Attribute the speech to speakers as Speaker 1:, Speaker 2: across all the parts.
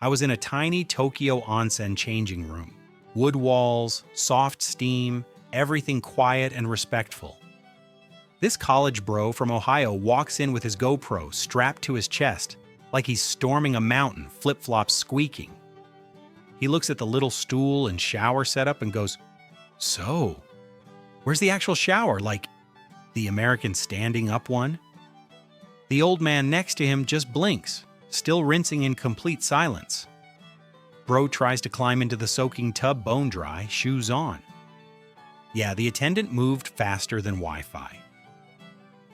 Speaker 1: I was in a tiny Tokyo onsen changing room. Wood walls, soft steam, everything quiet and respectful. This college bro from Ohio walks in with his GoPro strapped to his chest, like he's storming a mountain, flip-flops squeaking. He looks at the little stool and shower setup and goes, "So, where's the actual shower? Like, the American standing up one?" The old man next to him just blinks, still rinsing in complete silence. Bro tries to climb into the soaking tub bone dry, shoes on. Yeah, the attendant moved faster than Wi-Fi.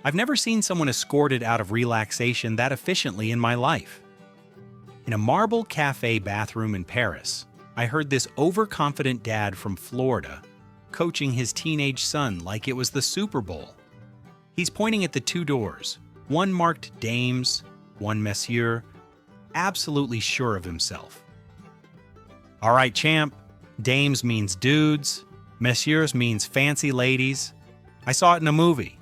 Speaker 1: I've never seen someone escorted out of relaxation that efficiently in my life. In a marble cafe bathroom in Paris, I heard this overconfident dad from Florida coaching his teenage son like it was the Super Bowl. He's pointing at the two doors, one marked Dames, one Monsieur, absolutely sure of himself. "All right, champ, Dames means dudes, Messieurs means fancy ladies. I saw it in a movie."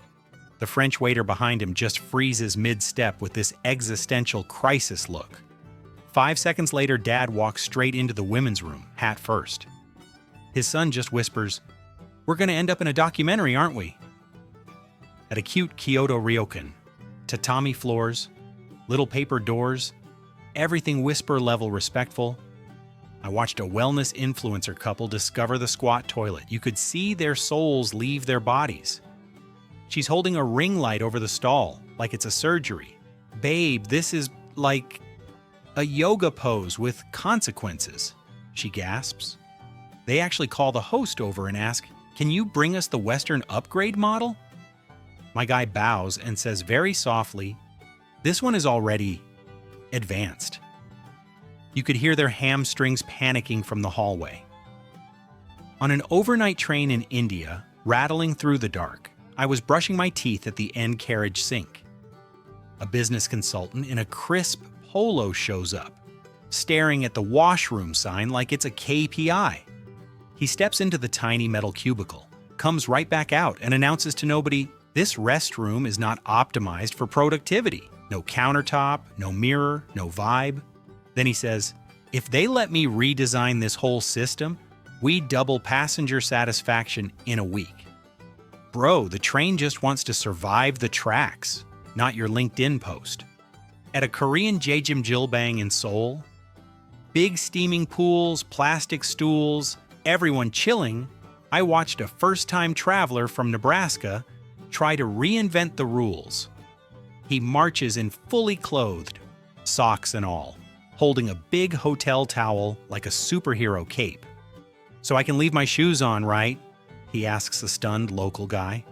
Speaker 1: The French waiter behind him just freezes mid-step with this existential crisis look. 5 seconds later, Dad walks straight into the women's room, hat first. His son just whispers, "We're going to end up in a documentary, aren't we?" At a cute Kyoto ryokan, tatami floors, little paper doors, everything whisper-level respectful, I watched a wellness influencer couple discover the squat toilet. You could see their souls leave their bodies. She's holding a ring light over the stall, like it's a surgery. "Babe, this is like a yoga pose with consequences," she gasps. They actually call the host over and ask, "Can you bring us the Western upgrade model?" My guy bows and says very softly, "This one is already advanced." You could hear their hamstrings panicking from the hallway. On an overnight train in India, rattling through the dark, I was brushing my teeth at the end carriage sink. A business consultant in a crisp polo shows up, staring at the washroom sign like it's a KPI. He steps into the tiny metal cubicle, comes right back out, and announces to nobody, "This restroom is not optimized for productivity. No countertop, no mirror, no vibe." Then he says, "If they let me redesign this whole system, we double passenger satisfaction in a week." Bro, the train just wants to survive the tracks, not your LinkedIn post. At a Korean Jjimjilbang in Seoul, big steaming pools, plastic stools, everyone chilling, I watched a first-time traveler from Nebraska try to reinvent the rules. He marches in fully clothed, socks and all, holding a big hotel towel like a superhero cape. "So I can leave my shoes on, right?" he asks the stunned local guy.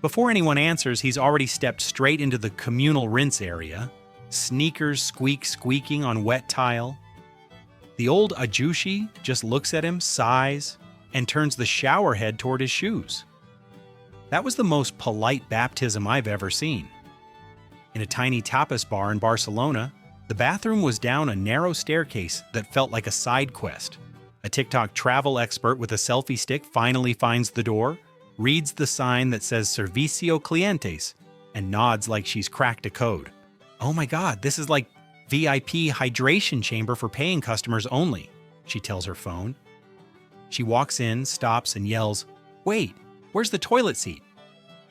Speaker 1: Before anyone answers, he's already stepped straight into the communal rinse area, sneakers squeaking on wet tile. The old ajushi just looks at him, sighs, and turns the shower head toward his shoes. That was the most polite baptism I've ever seen. In a tiny tapas bar in Barcelona, the bathroom was down a narrow staircase that felt like a side quest. A TikTok travel expert with a selfie stick finally finds the door, reads the sign that says Servicio Clientes, and nods like she's cracked a code. "Oh my God, this is like VIP hydration chamber for paying customers only," she tells her phone. She walks in, stops, and yells, "Wait, where's the toilet seat?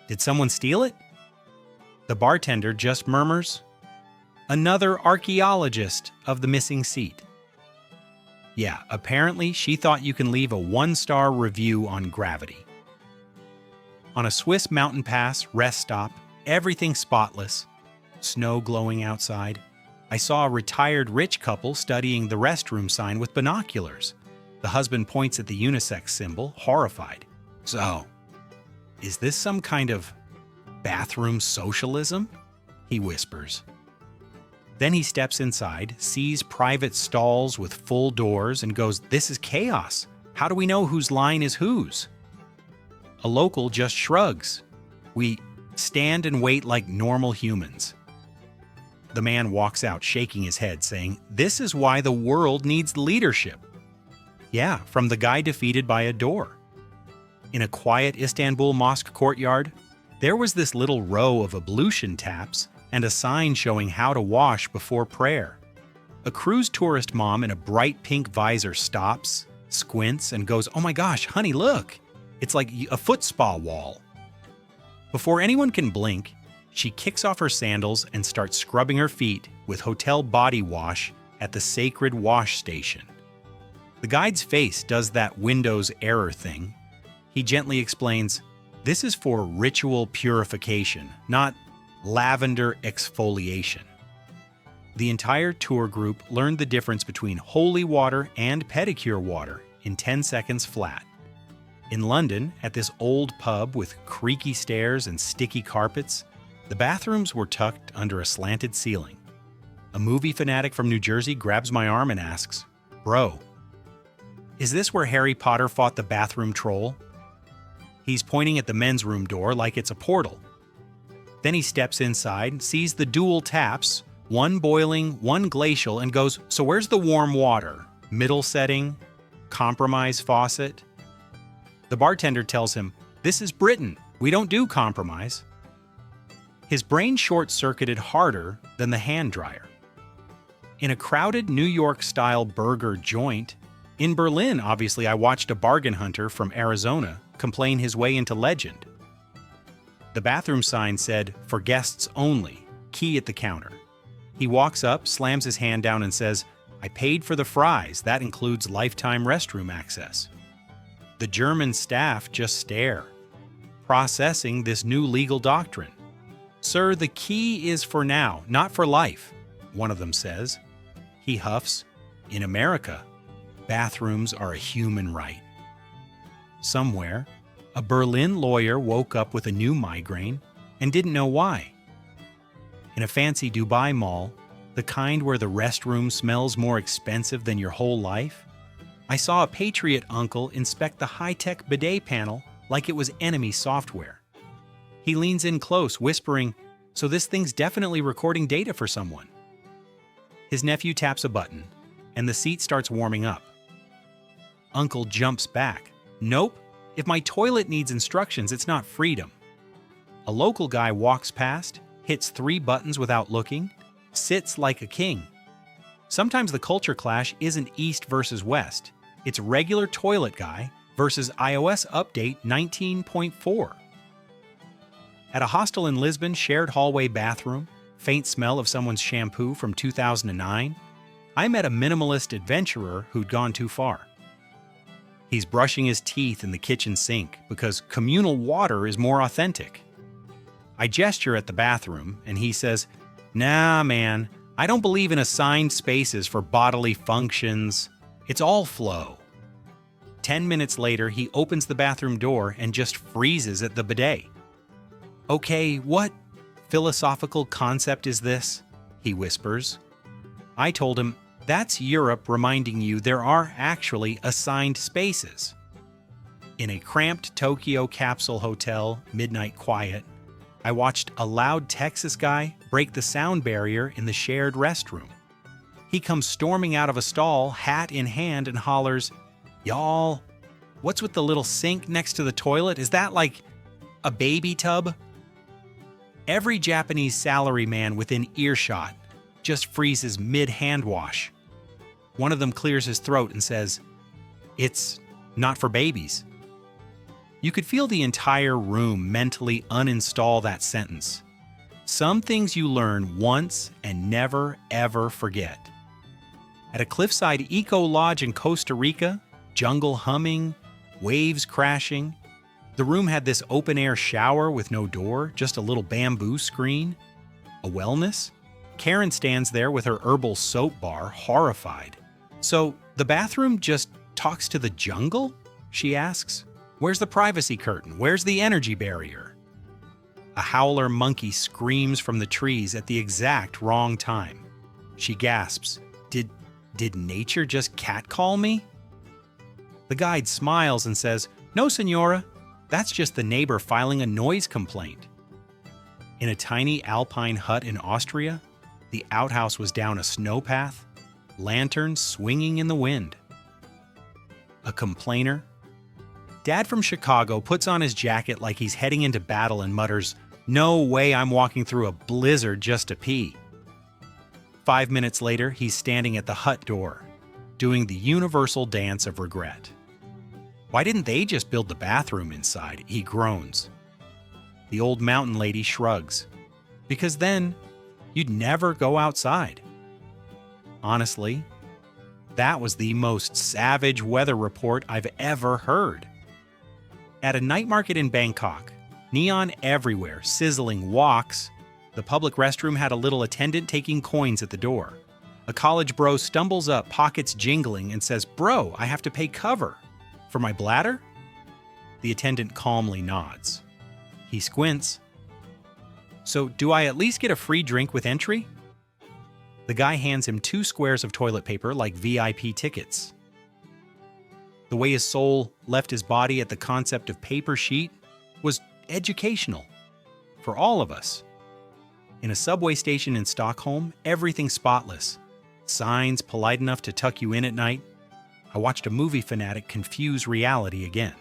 Speaker 1: Did someone steal it?" The bartender just murmurs, "Another archaeologist of the missing seat." Yeah, apparently she thought you can leave a 1-star review on Gravity. On a Swiss mountain pass rest stop, everything spotless, snow glowing outside, I saw a retired rich couple studying the restroom sign with binoculars. The husband points at the unisex symbol, horrified. "So, is this some kind of bathroom socialism?" he whispers. Then he steps inside, sees private stalls with full doors, and goes, "This is chaos. How do we know whose line is whose?" A local just shrugs. We stand and wait like normal humans. The man walks out shaking his head, saying, "This is why the world needs leadership." Yeah, from the guy defeated by a door. In a quiet Istanbul mosque courtyard, there was this little row of ablution taps and a sign showing how to wash before prayer. A cruise tourist mom in a bright pink visor stops, squints, and goes, "Oh my gosh, honey, look! It's like a foot spa wall." Before anyone can blink, she kicks off her sandals and starts scrubbing her feet with hotel body wash at the sacred wash station. The guide's face does that Windows error thing. He gently explains, "This is for ritual purification, not lavender exfoliation." The entire tour group learned the difference between holy water and pedicure water in 10 seconds flat. In London, at this old pub with creaky stairs and sticky carpets, the bathrooms were tucked under a slanted ceiling. A movie fanatic from New Jersey grabs my arm and asks, "Bro, is this where Harry Potter fought the bathroom troll?" He's pointing at the men's room door like it's a portal. Then he steps inside, sees the dual taps, one boiling, one glacial, and goes, "So where's the warm water? Middle setting? Compromise faucet?" The bartender tells him, "This is Britain. We don't do compromise." His brain short-circuited harder than the hand dryer. In a crowded New York-style burger joint, in Berlin, obviously, I watched a bargain hunter from Arizona complain his way into legend. The bathroom sign said, "For guests only, key at the counter." He walks up, slams his hand down, and says, "I paid for the fries. That includes lifetime restroom access." The German staff just stare, processing this new legal doctrine. "Sir, the key is for now, not for life," one of them says. He huffs, "In America, bathrooms are a human right." Somewhere, a Berlin lawyer woke up with a new migraine and didn't know why. In a fancy Dubai mall, the kind where the restroom smells more expensive than your whole life, I saw a patriot uncle inspect the high-tech bidet panel like it was enemy software. He leans in close, whispering, "So this thing's definitely recording data for someone." His nephew taps a button, and the seat starts warming up. Uncle jumps back. "Nope, if my toilet needs instructions, it's not freedom." A local guy walks past, hits 3 buttons without looking, sits like a king. Sometimes the culture clash isn't East versus West. It's regular toilet guy versus iOS update 19.4. At a hostel in Lisbon, shared hallway bathroom, faint smell of someone's shampoo from 2009, I met a minimalist adventurer who'd gone too far. He's brushing his teeth in the kitchen sink because communal water is more authentic. I gesture at the bathroom, and he says, "Nah, man, I don't believe in assigned spaces for bodily functions. It's all flow." 10 minutes later, he opens the bathroom door and just freezes at the bidet. "Okay, what philosophical concept is this?" he whispers. I told him, "That's Europe reminding you there are actually assigned spaces." In a cramped Tokyo capsule hotel, midnight quiet, I watched a loud Texas guy break the sound barrier in the shared restroom. He comes storming out of a stall, hat in hand, and hollers, "Y'all, what's with the little sink next to the toilet? Is that like a baby tub?" Every Japanese salaryman within earshot just freezes mid-hand wash. One of them clears his throat and says, "It's not for babies." You could feel the entire room mentally uninstall that sentence. Some things you learn once and never, ever forget. At a cliffside eco lodge in Costa Rica, jungle humming, waves crashing, the room had this open-air shower with no door, just a little bamboo screen. A wellness? Karen stands there with her herbal soap bar, horrified. "So, the bathroom just talks to the jungle?" she asks. "Where's the privacy curtain? Where's the energy barrier?" A howler monkey screams from the trees at the exact wrong time. She gasps, Did nature just catcall me?" The guide smiles and says, "No, senora, that's just the neighbor filing a noise complaint." In a tiny alpine hut in Austria, the outhouse was down a snowpath, lanterns swinging in the wind. A complainer? Dad from Chicago puts on his jacket like he's heading into battle and mutters, "No way I'm walking through a blizzard just to pee." 5 minutes later, he's standing at the hut door, doing the universal dance of regret. Why didn't they just build the bathroom inside? He groans. The old mountain lady shrugs. Because then, you'd never go outside. Honestly, that was the most savage weather report I've ever heard. At a night market in Bangkok, neon everywhere, sizzling woks, the public restroom had a little attendant taking coins at the door. A college bro stumbles up, pockets jingling, and says, "Bro, I have to pay cover. For my bladder?" The attendant calmly nods. He squints. "So, do I at least get a free drink with entry?" The guy hands him 2 squares of toilet paper like VIP tickets. The way his soul left his body at the concept of paper sheet was educational for all of us. In a subway station in Stockholm, everything spotless. Signs polite enough to tuck you in at night. I watched a movie fanatic confuse reality again.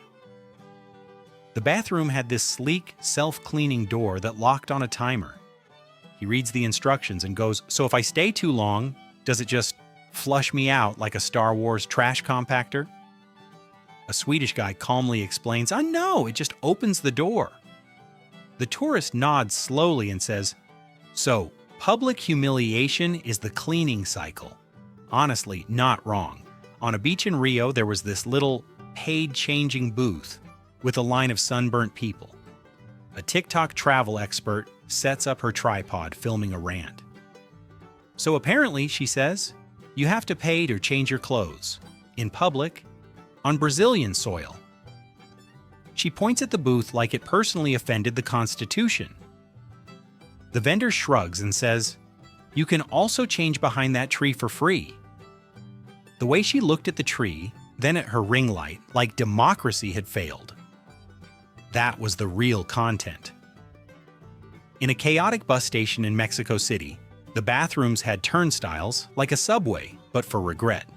Speaker 1: The bathroom had this sleek, self-cleaning door that locked on a timer. He reads the instructions and goes, "So if I stay too long, does it just flush me out like a Star Wars trash compactor?" A Swedish guy calmly explains, "Oh no, it just opens the door." The tourist nods slowly and says, "So, public humiliation is the cleaning cycle." Honestly, not wrong. On a beach in Rio, there was this little paid changing booth with a line of sunburnt people. A TikTok travel expert sets up her tripod, filming a rant. "So apparently," she says, "you have to pay to change your clothes. In public, on Brazilian soil." She points at the booth like it personally offended the Constitution. The vendor shrugs and says, "You can also change behind that tree for free." The way she looked at the tree, then at her ring light, like democracy had failed. That was the real content. In a chaotic bus station in Mexico City, the bathrooms had turnstiles like a subway, but for regret.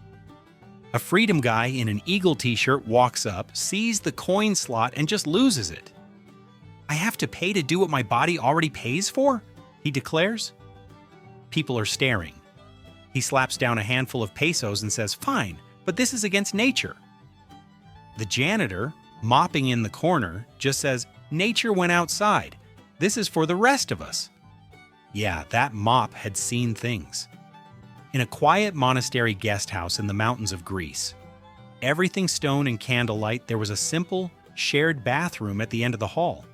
Speaker 1: A freedom guy in an Eagle t-shirt walks up, sees the coin slot, and just loses it. "I have to pay to do what my body already pays for?" he declares. People are staring. He slaps down a handful of pesos and says, "Fine, but this is against nature." The janitor, mopping in the corner, just says, "Nature went outside. This is for the rest of us." Yeah, that mop had seen things. In a quiet monastery guest house in the mountains of Greece, everything stone and candlelight, there was a simple, shared bathroom at the end of the hall.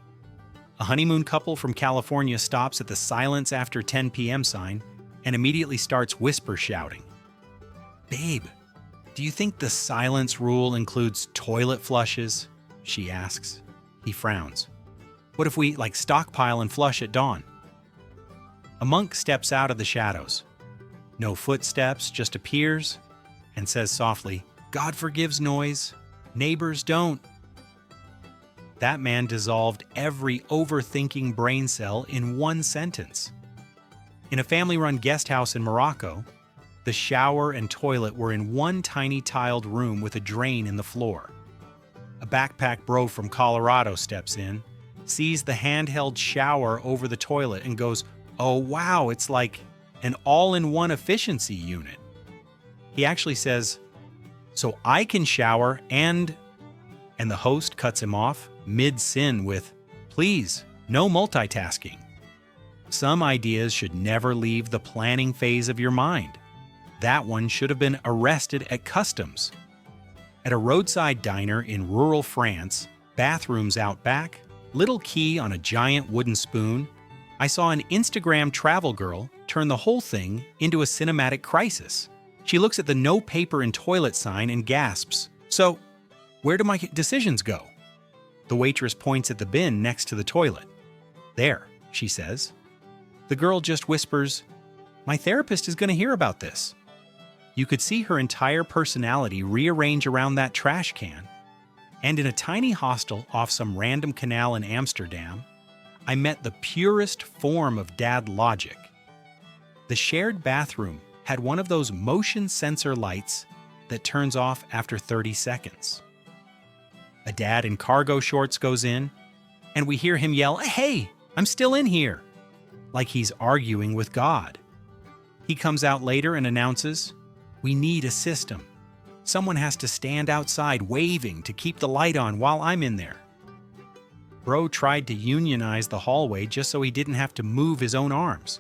Speaker 1: A honeymoon couple from California stops at the silence after 10 p.m. sign and immediately starts whisper shouting. "Babe, do you think the silence rule includes toilet flushes?" she asks. He frowns. "What if we, stockpile and flush at dawn?" A monk steps out of the shadows. No footsteps, just appears and says softly, "God forgives noise, neighbors don't." That man dissolved every overthinking brain cell in one sentence. In a family-run guest house in Morocco, the shower and toilet were in one tiny tiled room with a drain in the floor. A backpack bro from Colorado steps in, sees the handheld shower over the toilet and goes, "Oh wow, it's like an all-in-one efficiency unit." He actually says, "So I can shower and the host cuts him off mid-sin with, "Please, no multitasking." Some ideas should never leave the planning phase of your mind. That one should have been arrested at customs. At a roadside diner in rural France, bathrooms out back, little key on a giant wooden spoon, I saw an Instagram travel girl turn the whole thing into a cinematic crisis. She looks at the "no paper in toilet" sign and gasps, "So, where do my decisions go?" The waitress points at the bin next to the toilet. "There," she says. The girl just whispers, "My therapist is going to hear about this." You could see her entire personality rearrange around that trash can. And in a tiny hostel off some random canal in Amsterdam, I met the purest form of dad logic. The shared bathroom had one of those motion sensor lights that turns off after 30 seconds. A dad in cargo shorts goes in, and we hear him yell, "Hey, I'm still in here," like he's arguing with God. He comes out later and announces, "We need a system. Someone has to stand outside waving to keep the light on while I'm in there." Bro tried to unionize the hallway just so he didn't have to move his own arms.